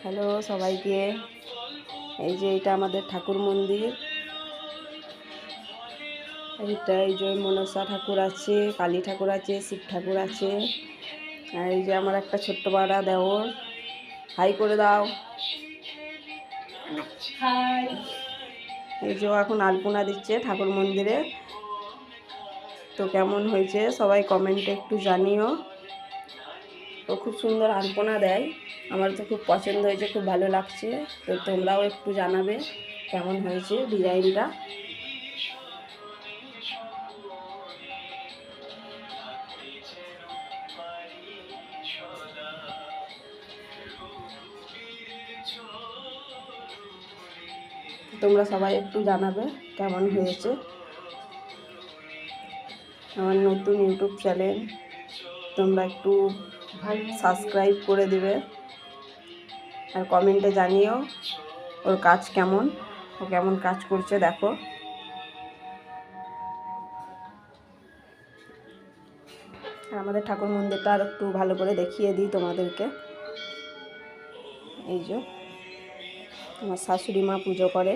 Hello সবাইকে। এই যে এটা আমাদের ঠাকুর মন্দির। এইটা এই যে মনসা ঠাকুর আছে, কালী ঠাকুর আছে, শিব ঠাকুর আছে। আর এই যে আমার একটা ছোট্ট পাড়া দেওর, হাই করে দাও। এই যে এখন আলপনা দিচ্ছে ঠাকুর মন্দিরে। তো কেমন হয়েছে সবাই কমেন্টে একটু জানিও। ও খুব সুন্দর আলপনা দেয়, আমার তো খুব পছন্দ হয়েছে, খুব ভালো লাগছে। তো তোমরাও একটু জানাবে কেমন হয়েছে ডিজাইনটা। তোমরা সবাই একটু জানাবে কেমন হয়েছে। আমার নতুন ইউটিউব চ্যানেল, তোমরা একটু সাবস্ক্রাইব করে দেবে আর কমেন্টে জানিও ওর কাজ কেমন, ও কেমন কাজ করছে দেখো। আর আমাদের ঠাকুর মন্দিরটা আর একটু ভালো করে দেখিয়ে দিই তোমাদেরকে। এই যে আমার শাশুড়ি মা পুজো করে।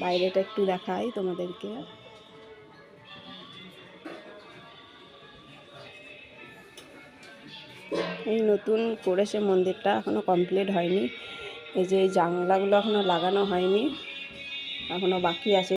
বাইরেটা একটু দেখাই তোমাদেরকে। এই নতুন করেছে মন্দিরটা, এখনও কমপ্লিট হয়নি। এই যে এই জানলাগুলো এখনও লাগানো হয়নি, এখনও বাকি আছে।